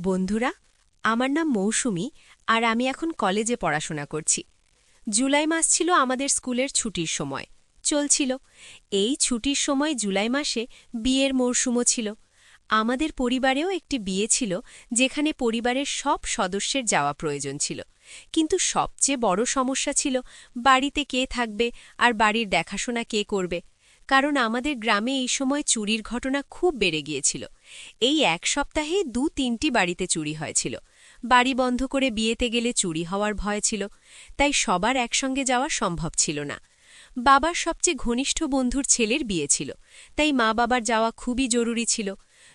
বন্ধুরা, আমার নাম মৌসুমী আর আমি এখন কলেজে পড়াশোনা করছি। জুলাই মাস ছিল আমাদের স্কুলের ছুটির সময় চলছিল। এই ছুটির সময় জুলাই মাসে বিয়ের মরশুমও ছিল। আমাদের পরিবারেও একটি বিয়ে ছিল, যেখানে পরিবারের সব সদস্যের যাওয়া প্রয়োজন ছিল। কিন্তু সবচেয়ে বড় সমস্যা ছিল বাড়িতে কে থাকবে আর বাড়ির দেখাশোনা কে করবে। কারণ আমাদের গ্রামে এই সময় চুরির ঘটনা খুব বেড়ে গিয়েছিল। এই এক সপ্তাহে ২-৩টি বাড়িতে চুরি হয়েছিল। বাড়ি বন্ধ করে বিয়েতে গেলে চুরি হওয়ার ভয় ছিল, তাই সবার একসঙ্গে যাওয়া সম্ভব ছিল না। বাবার সবচেয়ে ঘনিষ্ঠ বন্ধুর ছেলের বিয়ে ছিল, তাই মা বাবার যাওয়া খুবই জরুরি ছিল।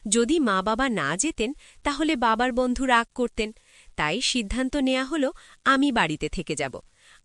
যদি মা বাবা না যেতেন তাহলে বাবার বন্ধু রাগ করতেন। তাই সিদ্ধান্ত নেওয়া হলো আমি বাড়িতে থেকে যাব।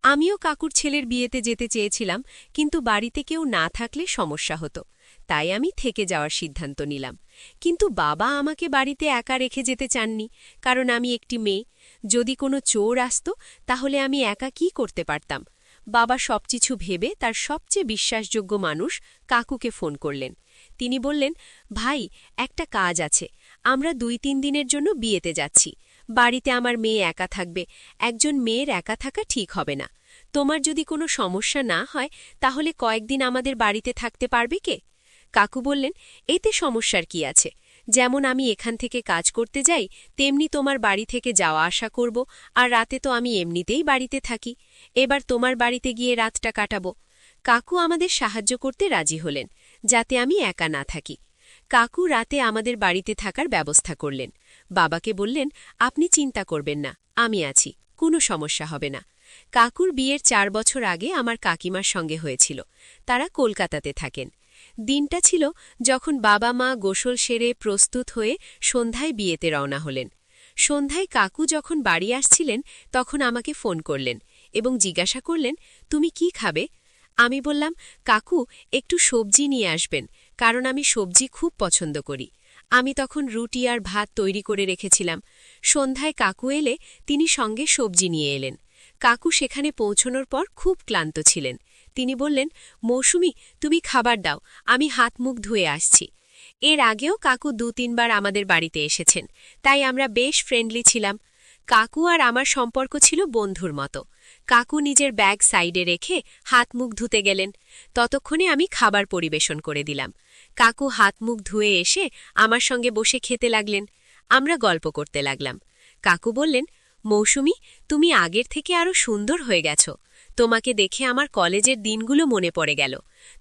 আমিও কাকুর ছেলের বিয়েতে যেতে চেয়েছিলাম, কিন্তু বাড়িতে কেউ না থাকলে সমস্যা হতো। তাই আমি থেকে যাওয়ার সিদ্ধান্ত নিলাম। কিন্তু বাবা আমাকে বাড়িতে একা রেখে যেতে চাননি, কারণ আমি একটি মেয়ে। যদি কোনো চোর আসত তাহলে আমি একা কি করতে পারতাম। বাবা সবকিছু ভেবে তার সবচেয়ে বিশ্বাসযোগ্য মানুষ কাকুকে ফোন করলেন। তিনি বললেন, ভাই, একটা কাজ আছে। আমরা ২-৩ দিনের জন্য বিয়েতে যাচ্ছি। বাড়িতে আমার মেয়ে একা থাকবে। একজন মেয়ের একা থাকা ঠিক হবে না। তোমার যদি কোনো সমস্যা না হয় তাহলে কয়েকদিন আমাদের বাড়িতে থাকতে পারবে কে? কাকু বললেন, এতে সমস্যার কি আছে? যেমন আমি এখান থেকে কাজ করতে যাই, তেমনি তোমার বাড়ি থেকে যাওয়া আসা করব, আর রাতে তো আমি এমনিতেই বাড়িতে থাকি। এবার তোমার বাড়িতে গিয়ে রাতটা কাটাবো। কাকু আমাদের সাহায্য করতে রাজি হলেন, যাতে আমি একা না থাকি। কাকু রাতে আমাদের বাড়িতে থাকার ব্যবস্থা করলেন। বাবাকে বললেন, আপনি চিন্তা করবেন না, আমি আছি, কোনো সমস্যা হবে না। কাকুর বিয়ের ৪ বছর আগে আমার কাকিমার সঙ্গে হয়েছিল। তারা কলকাতাতে থাকেন। দিনটা ছিল যখন বাবা মা গোসল সেরে প্রস্তুত হয়ে সন্ধ্যায় বিয়েতে রওনা হলেন। সন্ধ্যায় কাকু যখন বাড়ি আসছিলেন তখন আমাকে ফোন করলেন এবং জিজ্ঞাসা করলেন, তুমি কি খাবে? আমি বললাম, কাকু, একটু সবজি নিয়ে আসবেন, কারণ আমি সবজি খুব পছন্দ করি। আমি তখন রুটি আর ভাত তৈরি করে রেখেছিলাম। সন্ধ্যায় কাকু এলে তিনি সঙ্গে সবজি নিয়ে এলেন। কাকু সেখানে পৌঁছনোর পর খুব ক্লান্ত ছিলেন। তিনি বললেন, মৌসুমী, তুমি খাবার দাও, আমি হাত মুখ ধুয়ে আসছি। এর আগেও কাকু ২-৩ বার আমাদের বাড়িতে এসেছেন, তাই আমরা বেশ ফ্রেন্ডলি ছিলাম। কাকু আর আমার সম্পর্ক ছিল বন্ধুর মতো। কাকু নিজের ব্যাগ সাইডে রেখে হাত মুখ ধুতে গেলেন। ততক্ষণে আমি খাবার পরিবেশন করে দিলাম। কাকু হাত মুখ ধুয়ে এসে আমার সঙ্গে বসে খেতে লাগলেন। আমরা গল্প করতে লাগলাম। কাকু বললেন, মৌসুমী, তুমি আগের থেকে আরও সুন্দর হয়ে গেছ। তোমাকে দেখে আমার কলেজের দিনগুলো মনে পড়ে গেল।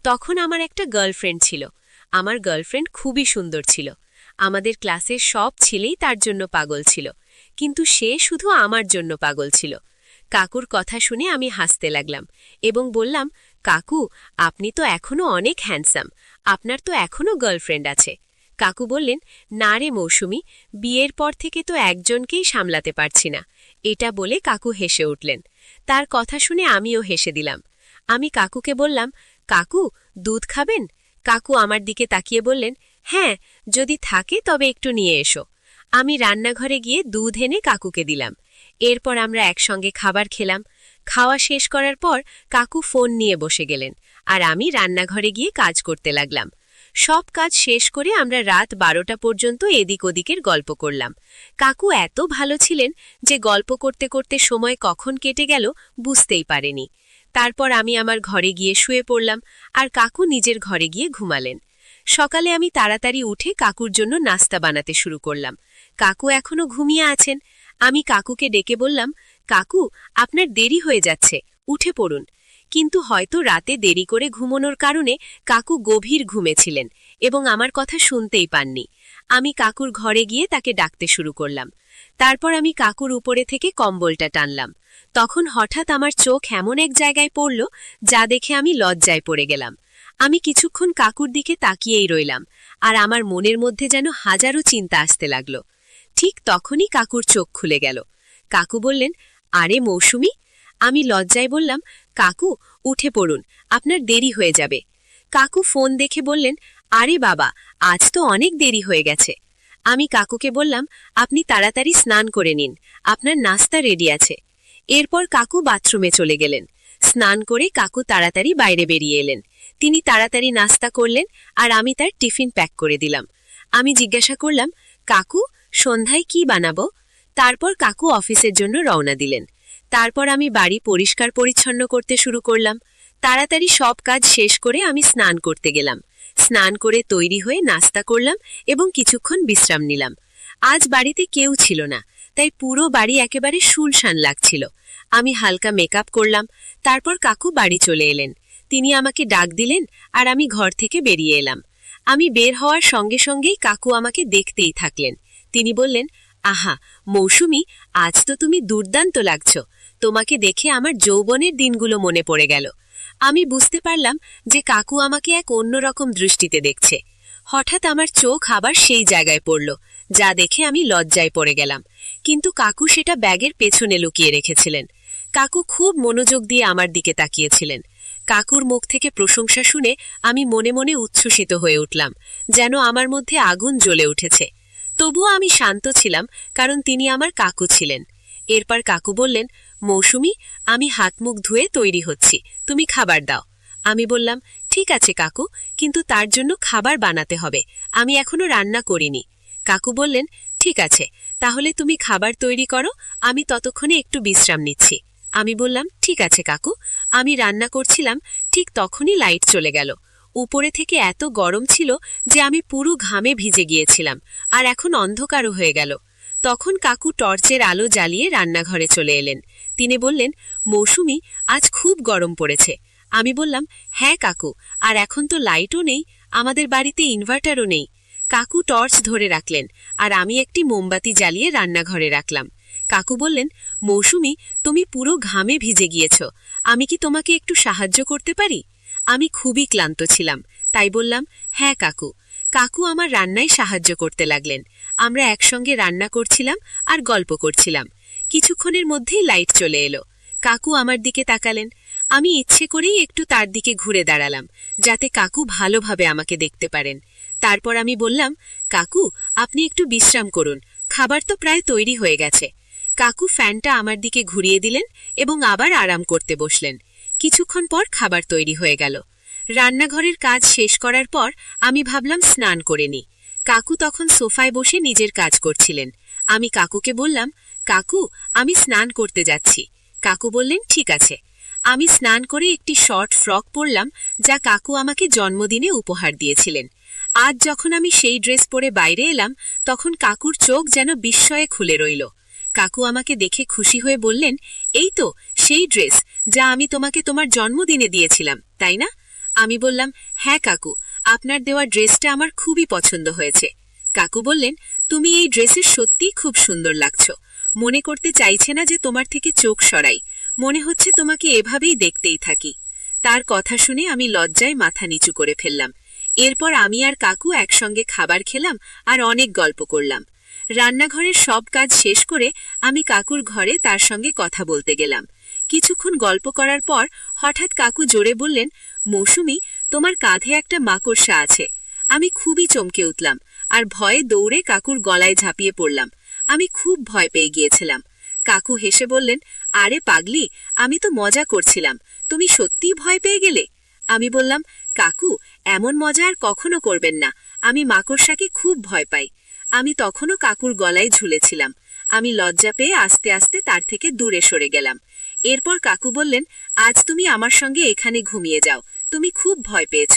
তখন আমার একটা গার্লফ্রেন্ড ছিল। আমার গার্লফ্রেন্ড খুবই সুন্দর ছিল। আমাদের ক্লাসের সব ছেলেই তার জন্য পাগল ছিল, কিন্তু সে শুধু আমার জন্য পাগল ছিল। কাকুর কথা শুনে আমি হাসতে লাগলাম এবং বললাম, কাকু, আপনি তো এখনও অনেক হ্যান্ডসাম, আপনার তো এখনও গার্লফ্রেন্ড আছে। কাকু বললেন, না রে মৌসুমী, বিয়ের পর থেকে তো একজনকেই সামলাতে পারছি না। এটা বলে কাকু হেসে উঠলেন। তার কথা শুনে আমিও হেসে দিলাম। আমি কাকুকে বললাম, কাকু, দুধ খাবেন? কাকু আমার দিকে তাকিয়ে বললেন, হ্যাঁ, যদি থাকে তবে একটু নিয়ে এসো। আমি রান্নাঘরে গিয়ে দুধ এনে কাকুকে দিলাম। এরপর আমরা একসঙ্গে খাবার খেলাম। খাওয়া শেষ করার পর কাকু ফোন নিয়ে বসে গেলেন, আর আমি রান্নাঘরে গিয়ে কাজ করতে লাগলাম। সব কাজ শেষ করে আমরা রাত ১২টা পর্যন্ত এদিক ওদিকের গল্প করলাম। কাকু এত ভালো ছিলেন যে গল্প করতে করতে সময় কখন কেটে গেল বুঝতেই পারেনি। তারপর আমি আমার ঘরে গিয়ে শুয়ে পড়লাম, আর কাকু নিজের ঘরে গিয়ে ঘুমালেন। সকালে আমি তাড়াতাড়ি উঠে কাকুর জন্য নাস্তা বানাতে শুরু করলাম। কাকু এখনো ঘুমিয়ে আছেন। আমি কাকুকে ডেকে বললাম, কাকু, আপনার দেরি হয়ে যাচ্ছে, উঠে পড়ুন। কিন্তু হয়তো রাতে দেরি করে ঘুমানোর কারণে কাকু গভীর ঘুমেছিলেন এবং আমার কথা শুনতেই পাননি। আমি কাকুর ঘরে গিয়ে তাকে ডাকতে শুরু করলাম। তারপর আমি কাকুর উপরে থেকে কম্বলটা টানলাম। তখন হঠাৎ আমার চোখ এমন এক জায়গায় পড়ল যা দেখে আমি লজ্জায় পড়ে গেলাম। আমি কিছুক্ষণ কাকুর দিকে তাকিয়েই রইলাম, আর আমার মনের মধ্যে যেন হাজারো চিন্তা আসতে লাগল। ঠিক তখনই কাকুর চোখ খুলে গেল। কাকু বললেন, আরে মৌসুমী। আমি লজ্জায় বললাম, কাকু, উঠে পড়ুন, আপনার দেরি হয়ে যাবে। কাকু ফোন দেখে বললেন, আরে বাবা, আজ তো অনেক দেরি হয়ে গেছে। আমি কাকুকে বললাম, আপনি তাড়াতাড়ি স্নান করে নিন, আপনার নাস্তা রেডি আছে। এরপর কাকু বাথরুমে চলে গেলেন। স্নান করে কাকু তাড়াতাড়ি বাইরে বেরিয়ে এলেন। তিনি তাড়াতাড়ি নাস্তা করলেন, আর আমি তার টিফিন প্যাক করে দিলাম। আমি জিজ্ঞাসা করলাম, কাকু, সন্ধ্যায় কি বানাবো? তারপর কাকু অফিসের জন্য রওনা দিলেন। তারপর আমি বাড়ি পরিষ্কার পরিচ্ছন্ন করতে শুরু করলাম। তাড়াতাড়ি সব কাজ শেষ করে আমি স্নান করতে গেলাম। স্নান করে তৈরি হয়ে নাস্তা করলাম এবং কিছুক্ষণ বিশ্রাম নিলাম। আজ বাড়িতে কেউ ছিল না, তাই পুরো বাড়ি একেবারে শুনশান লাগছিল। আমি হালকা মেকআপ করলাম। তারপর কাকু বাড়ি চলে এলেন। তিনি আমাকে ডাক দিলেন আর আমি ঘর থেকে বেরিয়ে এলাম। আমি বের হওয়ার সঙ্গে সঙ্গেই কাকু আমাকে দেখতেই থাকলেন। তিনি বললেন, আহা মৌসুমী, আজ তো তুমি দুর্দান্ত লাগছো। তোমাকে দেখে আমার যৌবনের দিনগুলো মনে পড়ে গেল। আমি বুঝতে পারলাম যে কাকু আমাকে এক অন্যরকম দৃষ্টিতে দেখছে। হঠাৎ আমার চোখ আবার সেই জায়গায় পড়ল, যা দেখে আমি লজ্জায় পড়ে গেলাম। কিন্তু কাকু সেটা ব্যাগের পেছনে লুকিয়ে রেখেছিলেন। কাকু খুব মনোযোগ দিয়ে আমার দিকে তাকিয়েছিলেন। কাকুর মুখ থেকে প্রশংসা শুনে আমি মনে মনে উচ্ছ্বসিত হয়ে উঠলাম, যেন আমার মধ্যে আগুন জ্বলে উঠেছে। তবুও আমি শান্ত ছিলাম, কারণ তিনি আমার কাকু ছিলেন। এরপর কাকু বললেন, মৌসুমী, আমি হাত মুখ ধুয়ে তৈরি হচ্ছি, তুমি খাবার দাও। আমি বললাম, ঠিক আছে কাকু, কিন্তু তার জন্য খাবার বানাতে হবে, আমি এখনো রান্না করিনি। কাকু বললেন, ঠিক আছে, তাহলে তুমি খাবার তৈরি করো, আমি ততক্ষণে একটু বিশ্রাম নিচ্ছি। আমি বললাম, ঠিক আছে কাকু। আমি রান্না করছিলাম, ঠিক তখনই লাইট চলে গেল। উপরে থেকে এত গরম ছিল যে আমি পুরো ঘামে ভিজে গিয়েছিলাম, আর এখন অন্ধকারও হয়ে গেল। তখন কাকু টর্চের আলো জ্বালিয়ে রান্নাঘরে চলে এলেন। তিনি বললেন, মৌসুমী, আজ খুব গরম পড়েছে। আমি বললাম, হ্যাঁ কাকু, আর এখন তো লাইটও নেই, আমাদের বাড়িতে ইনভার্টারও নেই। কাকু টর্চ ধরে রাখলেন, আর আমি একটি মোমবাতি জ্বালিয়ে রান্নাঘরে রাখলাম। কাকু বললেন, মৌসুমী, তুমি পুরো ঘামে ভিজে গিয়েছ, আমি কি তোমাকে একটু সাহায্য করতে পারি? আমি খুবই ক্লান্ত ছিলাম, তাই বললাম, হ্যাঁ কাকু। কাকু আমার রান্নায় সাহায্য করতে লাগলেন। আমরা একসঙ্গে রান্না করছিলাম আর গল্প করছিলাম। কিছুক্ষণের মধ্যেই লাইট চলে এলো। কাকু আমার দিকে তাকালেন। আমি ইচ্ছে করেই একটু তার দিকে ঘুরে দাঁড়ালাম, যাতে কাকু ভালোভাবে আমাকে দেখতে পারেন। তারপর আমি বললাম, কাকু, আপনি একটু বিশ্রাম করুন, খাবার তো প্রায় তৈরি হয়ে গেছে। কাকু ফ্যানটা আমার দিকে ঘুরিয়ে দিলেন এবং আবার আরাম করতে বসলেন। কিছুক্ষণ পর খাবার তৈরি হয়ে গেল। রান্নাঘরের কাজ শেষ করার পর আমি ভাবলাম স্নান করে নিই। কাকু তখন সোফায় বসে নিজের কাজ করছিলেন। আমি কাকুকে বললাম, কাকু, আমি স্নান করতে যাচ্ছি। কাকু বললেন, ঠিক আছে। আমি স্নান করে একটি শর্ট ফ্রক পরলাম, যা কাকু আমাকে জন্মদিনে উপহার দিয়েছিলেন। আজ যখন আমি সেই ড্রেস পরে বাইরে এলাম, তখন কাকুর চোখ যেন বিস্ময়ে খুলে রইল। কাকু আমাকে দেখে খুশি হয়ে বললেন, এই তো সেই ড্রেস যা আমি তোমাকে তোমার জন্মদিনে দিয়েছিলাম, তাই না? আমি বললাম, হ্যাঁ কাকু, আপনার দেওয়া ড্রেসটা আমার খুবই পছন্দ হয়েছে। কাকু বললেন, তুমি এই ড্রেসে সত্যিই খুব সুন্দর লাগছ। মনে করতে চাইছে না যে তোমার থেকে চোখ সরাই, মনে হচ্ছে তোমাকে এভাবেই দেখতেই থাকি। তার কথা শুনে আমি লজ্জায় মাথা নিচু করে ফেললাম। এরপর আমি আর কাকু একসঙ্গে খাবার খেলাম আর অনেক গল্প করলাম। রান্নাঘরের সব কাজ শেষ করে আমি কাকুর ঘরে তার সঙ্গে কথা বলতে গেলাম। কিছুক্ষণ গল্প করার পর হঠাৎ কাকু জোরে বললেন, মৌসুমী, তোমার কাঁধে একটা মাকড়সা আছে। আমি খুবই চমকে উঠলাম আর ভয়ে দৌড়ে কাকুর গলায় ঝাঁপিয়ে পড়লাম। আমি খুব ভয় পেয়ে গিয়েছিলাম। কাকু হেসে বললেন, আরে পাগলি, আমি তো মজা করছিলাম, তুমি সত্যিই ভয় পেয়ে গেলে? আমি বললাম, কাকু, এমন মজা আর কখনো করবেন না, আমি মাকড়সাকে খুব ভয় পাই। আমি তখনও কাকুর গলায় ঝুলেছিলাম। আমি লজ্জা পেয়ে আস্তে আস্তে তার থেকে দূরে সরে গেলাম। এরপর কাকু বললেন, আজ তুমি আমার সঙ্গে এখানে ঘুমিয়ে যাও, তুমি খুব ভয় পেয়েছ।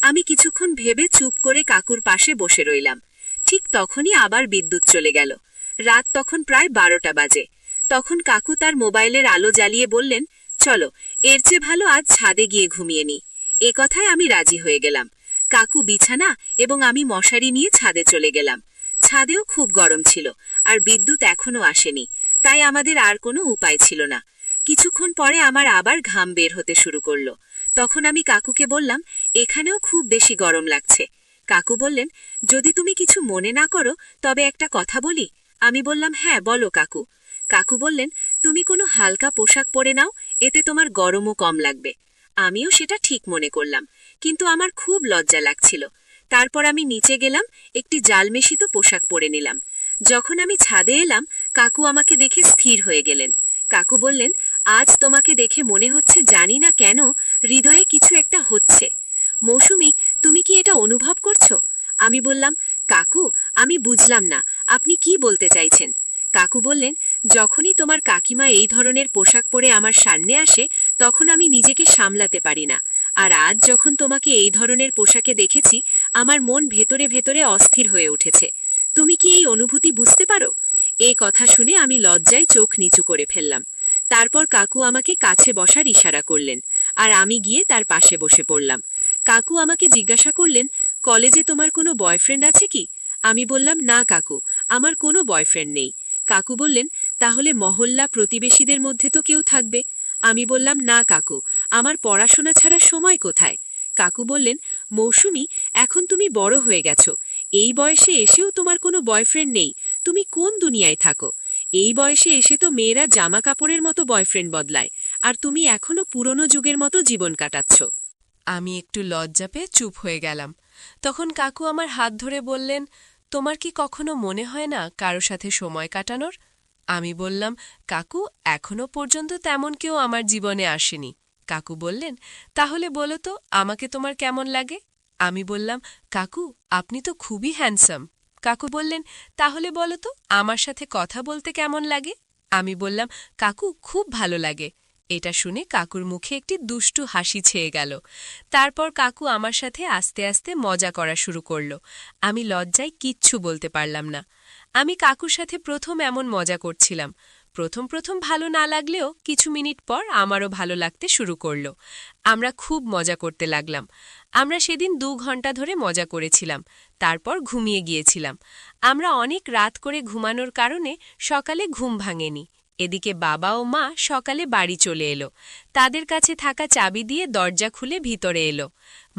আমি কিছুক্ষণ ভেবে চুপ করে কাকুর পাশে বসে রইলাম। ঠিক তখনই আবার বিদ্যুৎ চলে গেল। রাত তখন প্রায় 12টা বাজে। তখন কাকু তার মোবাইলের আলো জ্বালিয়ে বললেন, চলো, এর চেয়ে ভালো আজ ছাদে গিয়ে ঘুমিয়ে নি। এ কথায় আমি রাজি হয়ে গেলাম। কাকু বিছানা এবং আমি মশারি নিয়ে ছাদে চলে গেলাম। ছাদেও খুব গরম ছিল আর বিদ্যুৎ এখনো আসেনি, তাই আমাদের আর কোনো উপায় ছিল না। কিছুক্ষণ পরে আমার আবার ঘাম বের হতে শুরু করলো। তখন আমি কাকুকে বললাম, এখানেও খুব বেশি গরম লাগছে। কাকু বললেন, যদি তুমি কিছু মনে না করো তবে একটা কথা বলি। আমি বললাম, হ্যাঁ বলো কাকু। কাকু বললেন, তুমি কোনো হালকা পোশাক পরে নাও, এতে তোমার গরমও কম লাগবে। আমিও সেটা ঠিক মনে করলাম, কিন্তু আমার খুব লজ্জা লাগছিল। তারপর আমি নিচে গেলাম, একটি জালমেশিত পোশাক পরে নিলাম। যখন আমি ছাদে এলাম, কাকু আমাকে দেখে স্থির হয়ে গেলেন। কাকু বললেন, আজ তোমাকে দেখে মনে হচ্ছে জানি না কেন হৃদয়ে কিছু একটা হচ্ছে। মৌসুমী, তুমি কি এটা অনুভব করছো? আমি বললাম, কাকু, আমি বুঝলাম না, আপনি কি বলতে চাইছেন? কাকু বললেন, যখনই তোমার কাকিমা এই ধরনের পোশাক পরে আমার সামনে আসে তখন আমি নিজেকে সামলাতে পারি না। আর আজ যখন তোমাকে এই ধরনের পোশাকে দেখেছি, আমার মন ভেতরে ভেতরে অস্থির হয়ে উঠেছে। তুমি কি এই অনুভূতি বুঝতে পারো? এই কথা শুনে আমি লজ্জায় চোখ নিচু করে ফেললাম। তারপর কাকু আমাকে কাছে বসার ইশারা করলেন, আর আমি গিয়ে তার পাশে বসে পড়লাম। কাকু আমাকে জিজ্ঞাসা করলেন, কলেজে তোমার কোনো বয়ফ্রেন্ড আছে কি? আমি বললাম, না কাকু, আমার কোনো বয়ফ্রেন্ড নেই। কাকু বললেন, তাহলে মহল্লা প্রতিবেশীদের মধ্যে তো কেউ থাকবে? আমি বললাম, না কাকু, আমার পড়াশোনা ছাড়া সময় কোথায়? কাকু বললেন, মৌসুমী, এখন তুমি বড় হয়ে গেছো। এই বয়সে এসেও তোমার কোনো বয়ফ্রেন্ড নেই। তুমি কোন দুনিয়ায় থাকো? এই বয়সে এসে তো মেয়েরা জামা কাপড়ের মতো বয়ফ্রেন্ড বদলায়, আর তুমি এখনো পুরনো যুগের মতো জীবন কাটাচ্ছ। আমি একটু লজ্জা পেয়ে চুপ হয়ে গেলাম। তখন কাকু আমার হাত ধরে বললেন, তোমার কি কখনো মনে হয় না কারো সাথে সময় কাটানোর? আমি বললাম, কাকু, এখনো পর্যন্ত তেমন কেউ আমার জীবনে আসেনি। কাকু বললেন, তাহলে বলো তো আমাকে তোমার কেমন লাগে? আমি বললাম, কাকু, আপনি তো খুবই হ্যান্ডসাম। কাকু বললেন, তাহলে বলো তো আমার সাথে কথা বলতে কেমন লাগে? আমি বললাম, কাকু, খুব ভালো লাগে। এটা শুনে কাকুর মুখে একটি দুষ্টু হাসি ছেয়ে গেল। তারপর কাকু আমার সাথে আস্তে আস্তে মজা করা শুরু করল। আমি লজ্জায় কিচ্ছু বলতে পারলাম না। আমি কাকুর সাথে প্রথম এমন মজা করছিলাম। প্রথম প্রথম ভালো না লাগলেও কিছু মিনিট পর আমারও ভালো লাগতে শুরু করল। আমরা খুব মজা করতে লাগলাম। আমরা সেদিন 2 ঘন্টা ধরে মজা করেছিলাম। তারপর ঘুমিয়ে গিয়েছিলাম। আমরা অনেক রাত করে ঘুমানোর কারণে সকালে ঘুম ভাঙেনি। এদিকে বাবা ও মা সকালে বাড়ি চলে এলো। তাদের কাছে থাকা চাবি দিয়ে দরজা খুলে ভিতরে এলো।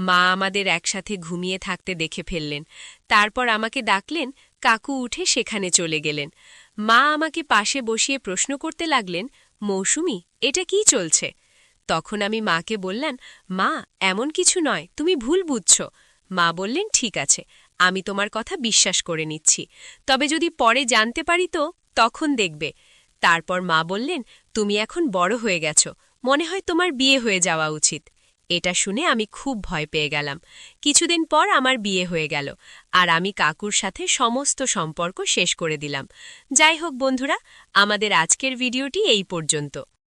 মা আমাদের একসাথে ঘুমিয়ে থাকতে দেখে ফেললেন। তারপর আমাকে ডাকলেন। কাকু উঠে সেখানে চলে গেলেন। মা আমাকে পাশে বসিয়ে প্রশ্ন করতে লাগলেন, মৌসুমী, এটা কি চলছে? তখন আমি মাকে বললাম, মা, এমন কিছু নয়, তুমি ভুল বুঝছ। মা বললেন, ঠিক আছে, আমি তোমার কথা বিশ্বাস করে নিচ্ছি। তবে যদি পরে জানতে পারি তো তখন দেখবে। তারপর মা বললেন, তুমি এখন বড় হয়ে গেছো, মনে হয় তোমার বিয়ে হয়ে যাওয়া উচিত। এটা শুনে আমি খুব ভয় পেয়ে গেলাম। কিছুদিন পর আমার বিয়ে হয়ে গেল, আর আমি কাকুর সাথে সমস্ত সম্পর্ক শেষ করে দিলাম। যাই হোক বন্ধুরা, আমাদের আজকের ভিডিওটি এই পর্যন্ত।